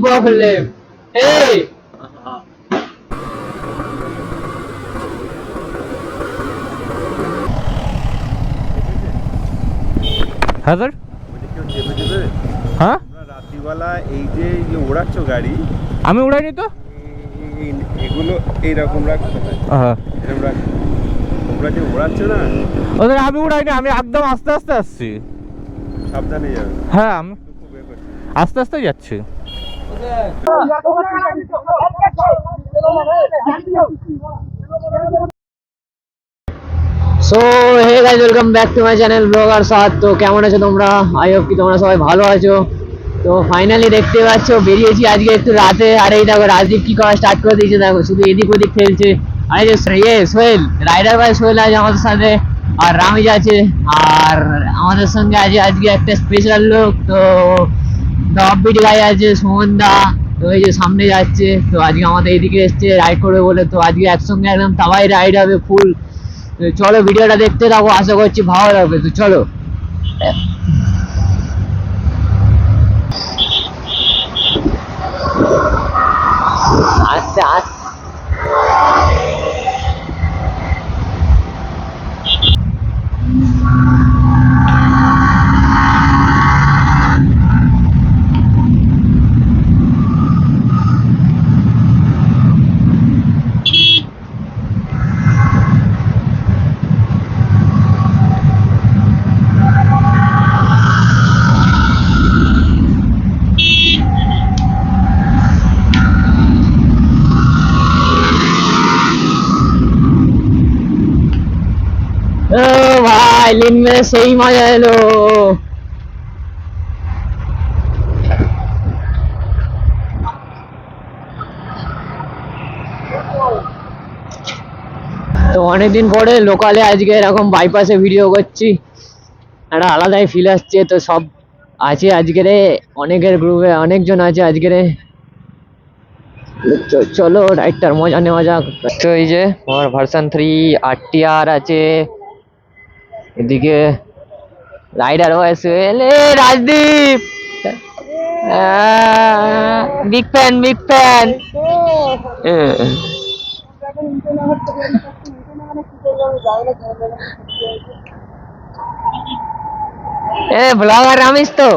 Problem এই হ্যাঁ sir হ্যাঁ রাত্রিবেলা এই যে ওড়াচ্ছ গাড়ি আমি উড়াইনি তো এগুলো এইরকম রাখো হ্যাঁ এরকম রাখো তোমরা যে ওড়াচ্ছ না ওদের আমি উড়াইনি আমি একদম আস্তে আস্তে আসছি সাবধানে যাবে হ্যাঁ আমি আস্তে আস্তে যাচ্ছি so hey guys welcome back to my channel blogger সাথ। তো কেমন আছো তোমরা? আই হোপ কি তোমরা সবাই ভালো আছো। তো ফাইনালি দেখতে পাচ্ছ বেরিয়েছি আজকে একটু রাতে। আর এই দেখো রাজদীপ কি করা স্টার্ট করে দিয়েছে, দেখো শুধু এদিক ওদিক খেলছে। আর এই যে সোহেল রাইডার ভাই সোহেল আছে আমাদের সাথে, আর রামিজ আছে, আর আমাদের সঙ্গে আছে আজকে একটা স্পেশাল লোক। তো অফবিট গাই আছে সুমন দা। তো এই যে সামনে যাচ্ছে, তো আজকে আমাদের এইদিকে এসছে রাইড করবে বলে। তো আজকে একসঙ্গে একদম সবাই রাইড হবে ফুল। চলো ভিডিওটা দেখতে থাকো, আশা করছি ভালো লাগবে। তো চলো আস্তে আস্তে ভাই লিন में সেই মজা এলো। তো অনেকদিন পরে লোকালে আজকে এরকম বাইপাসে ভিডিও করছি, একটা আলাদাই ফিল আসছে। তো সব আছে আজকের অনেকের গ্রুপে, অনেকজন আছে আজকের। চলো রাইডটার মজা নেওয়া যাক। তো এই যে আমার ভার্সন 3 RTR আছে, এদিকে রাইডার হয়েছে রাজদীপ, বিগ ফ্যান ব্লগার রামিস তো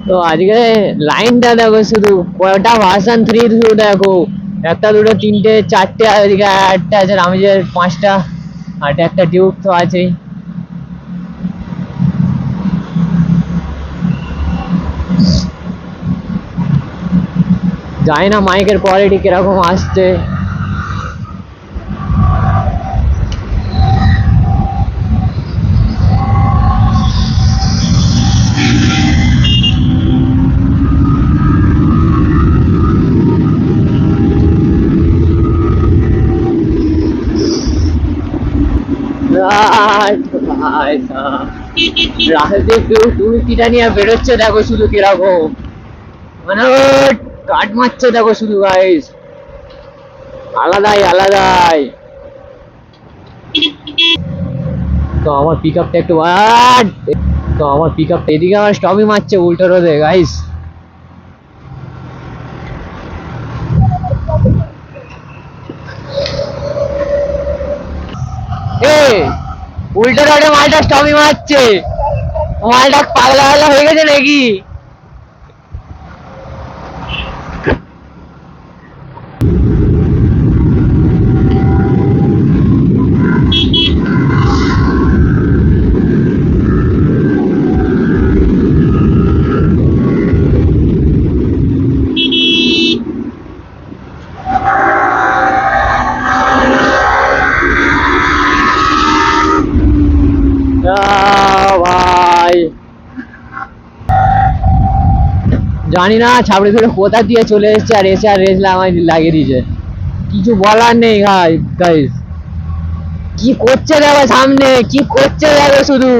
তো আজকে লাইনটা দেখো, শুধু কয়টা ভার্সন 3 শুধু দেখো, একটা দুটো তিনটে চারটে, এদিকে একটা আছে রামিজের 5টা, আর একটা টিউব তো আছেই। জানি না মাইকের কোয়ালিটি কিরকম আসছে। তুমি কিটা নিয়ে বেরোচ্ছে দেখো শুধু কিরকম, মানে কাট মারছে দেখো শুধু গাইস, আলাদাই। তো আমার পিক আপটা একটু এদিকে আমার স্টপই মারছে উল্টো রোদে গাইস। উল্টো রোডে মালটা স্টপই মারছে, মালটা পাগলা হয়ে গেছে নাকি? ভাই জানি না ছাবড়ি ফিরে কোথা দিয়ে চলে এসছে, আর এসে আর রেস লাগিয়ে দিয়েছে, কিছু বলার নেই গাইস। কি করছে দেখো সামনে, কি করছে দেখো শুধু।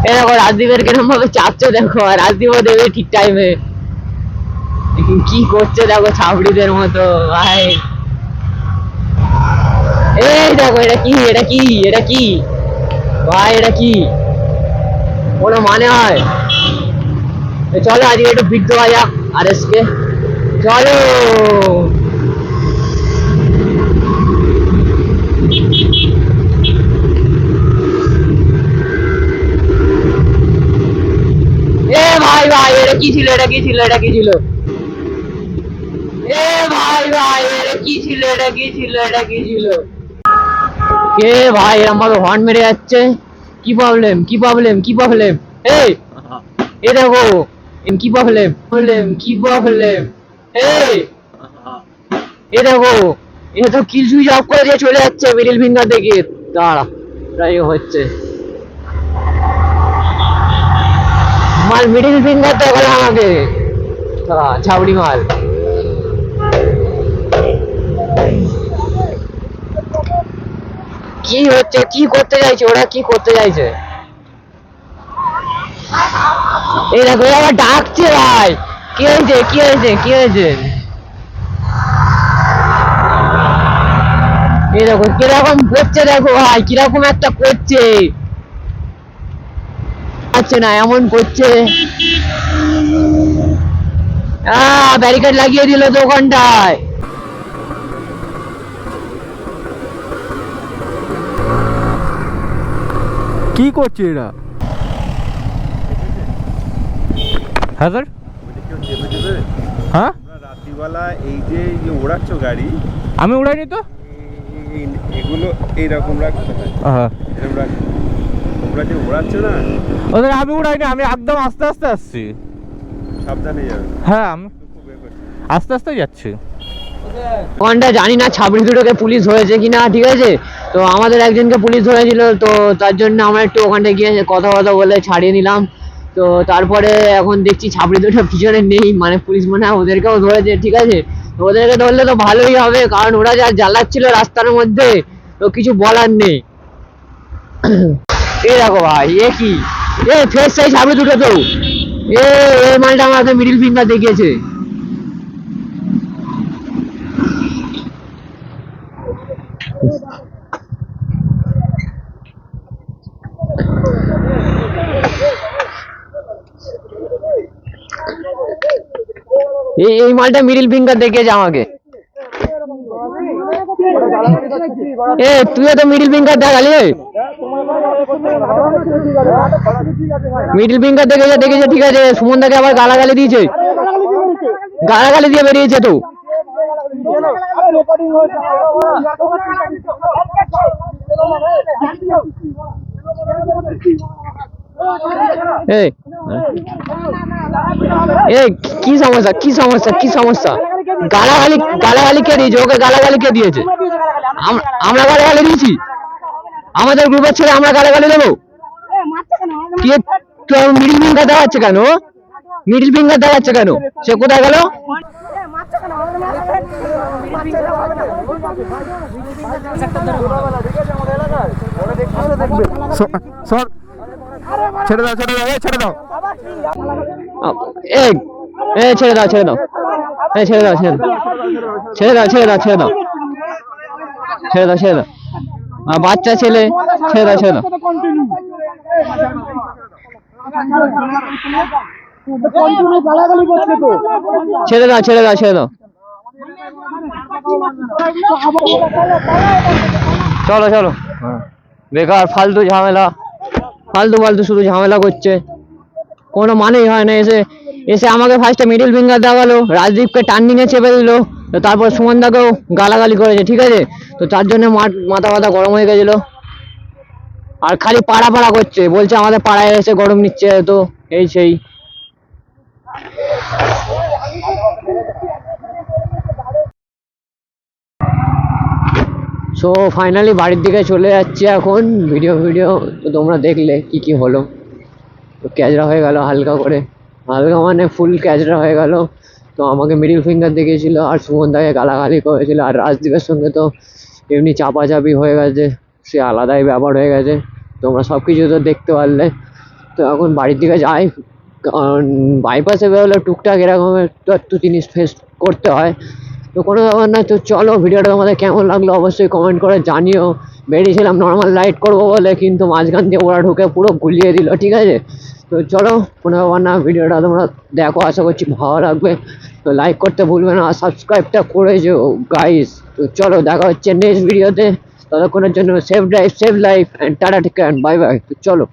এ দেখো রাজদীপের কিরকম ভাবে চাপছে দেখো, আর রাজদীপও দেবে ঠিক টাইমে। কি করছে দেখো ছাবড়িদের মতো ভাই। এই দেখো এটা কি ভাই এটা কি কোনো মানে হয়? তো চলো আজকে একটু বিট দেওয়া যাক RS কে, চলো। এ ভাই ভাই এটা কি ছিল, এটা কি ছিল, এটা কি ছিল? এ ভাই ভাই এটা কি ছিল, এটা কি ছিল, এটা কি ছিল? কে ভাই এরকম ভাবে হর্ন মেরে যাচ্ছে? কি প্রবলেম, কি প্রবলেম, কি প্রবলেম? এই এ দেখো, কি প্রবলেম, প্রবলেম, কি প্রবলেম? এই এ দেখো, এ তো কিল সুইচ অফ করে দিয়ে চলে যাচ্ছে মিডিল ফিঙ্গার থেকে। দাঁড়া, ট্রাই হচ্ছে মাল, মিডিল ফিঙ্গার দেখালো আমাকে, ছাবড়ি মাল। কি হচ্ছে, কি করতে চাইছে ওরা, কি করতে চাইছে? এই দেখো আবার ডাকছে ভাই, কি হয়েছে, কি হয়েছে, কি হয়েছে? এই দেখো কিরকম করছে, দেখো ভাই কিরকম একটা করছে, আচ্ছা না এমন করছে। ব্যারিকেড লাগিয়ে দিল দোকানটায়। কি করছে এরা? হ্যাঁ স্যার। বলছি কেউ চেপে দেবে? হ্যাঁ, তোমরা রাত্রিবেলা এই যে ওড়াচ্ছ গাড়ি, আমি উড়াইনি তো। এগুলো এইরকম রাখতে হয়, এরকম রাখ। তোমরা যে ওড়াচ্ছ না, ওদের আমি উড়াইনি, আমি একদম আস্তে আস্তে আসছি। সাবধানে যাবে। হ্যাঁ, আমি খুব এ করছে। আস্তে আস্তে যাচ্ছি। ওখানটা জানি না ছাবড়ি দুটোকে পুলিশ ধরেছে কিনা, ঠিক আছে? তো আমাদের একজনকে পুলিশ ধরেছিল, তো তার জন্য আমরা একটু ওখানটা গিয়ে কথা বলে ছাড়িয়ে নিলাম। তো তারপরে এখন দেখছি ছাবড়ি দুটো পিছনে নেই, মানে পুলিশ মনে হয় ওদেরকেও ধরেছে, ঠিক আছে? তো ওদেরকে ধরলে তো ভালোই হবে, কারণ ওরা যা জ্বালাচ্ছিল রাস্তার মধ্যে, তো কিছু বলার নেই। এ দেখো ভাই, এ কি, এ ফেস সাইজ ছাবড়ি দুটো তো, এ মালটা আমাকে মিডিল ফিঙ্গার দেখিয়েছে। এই মালটা মিডিল ফিঙ্গার দেখিয়েছে আমাকে। এ তুইও তো মিডিল ফিঙ্গার দেখালি, মিডিল ফিঙ্গার দেখেছে, ঠিক আছে? সুমনদাকে আবার গালাগালি দিয়েছে, গালাগালি দিয়ে বেরিয়েছে তো। এই এই কি সমস্যা, কি সমস্যা, কি সমস্যা? গালাগালি, গালাগালি কে দিয়েছে ওকে, গালাগালি কে দিয়েছে? আমরা গালাগালি দিয়েছি? আমাদের গ্রুপের ছেলে আমরা গালাগালি দেবো? মিডিল ফিঙ্গার দেখাচ্ছে কেন? মিডিল ফিঙ্গার দেখাচ্ছে কেন? সে কোথায় গেল? ছেড়ে দাও, ছেড়ে দাও, ছেড়ে দাও। এই ছেড়ে দাও, ছেড়ে দাও, ছেড়ে দাও, ছেড়ে দাও, ছেড়ে দাও, ছেড়ে দাও, ছেড়ে দাও, ছেড়ে দাও, ছেড়ে দাও, বাচ্চা ছেলে, ছেড়ে দাও, ছেড়ে দাও, ছেড়ে দাও, ছেড়ে দাও, ছেড়ে দাও। চলো চলো, বেকার ফালতু ঝামেলা, ফালতু ফালতু শুধু ঝামেলা করছে, কোনো মানেই হয় না। এসে এসে আমাকে ফার্স্টে মিডিল ফিঙ্গার দেখালো, রাজদীপকে টার্নিং এ চেপে দিল, তারপর সুমনদাকেও গালাগালি করেছে, ঠিক আছে? তো তার জন্য মাথা ব্যথা গরম হয়ে গেছিল, আর খালি পাড়া পাড়া করছে, বলছে আমাদের পাড়ায় এসে গরম নিচ্ছে, তো এই সেই। সো ফাইনালি বাড়ির দিকে চলে যাচ্ছি এখন। ভিডিও তো তোমরা দেখলে কি কি হলো, তো ক্যাচরা হয়ে গেল হালকা করে, হালকা মানে ফুল ক্যাচরা হয়ে গেল। তো আমাকে মিডিল ফিঙ্গার দেখিয়েছিল, আর সুমনদাকে গালাগালি করেছিল, আর রাজদীপের সঙ্গে তো এমনি চাপাচাপি হয়ে গেছে, সে আলাদাই ব্যাপার হয়ে গেছে। তোমরা সব কিছু তো দেখতে পারলে। তো এখন বাড়ির দিকে যাই, কারণ বাইপাসে বেরোলে টুকটাক এরকমের তো একটু জিনিস ফেস করতে হয়, তো কোনো ব্যাপার না। তো চলো, ভিডিওটা তোমাদের কেমন লাগলো অবশ্যই কমেন্ট করে জানিও, বেরিয়েছিলাম নর্মাল রাইড করবো বলে, কিন্তু মাঝখান দিয়ে ওরা ঢুকে পুরো গুলিয়ে দিল। ঠিক আছে, তো চলো কোনো ব্যাপার না, ভিডিওটা তোমরা দেখো, আশা করছি ভালো লাগবে। তো লাইক করতে ভুলবে না, সাবস্ক্রাইবটা করে যেও গাইস। তো চলো দেখা হচ্ছে নেক্সট ভিডিওতে, ততক্ষণের জন্য save drive save life and tata take care, bye bye. তো চলো।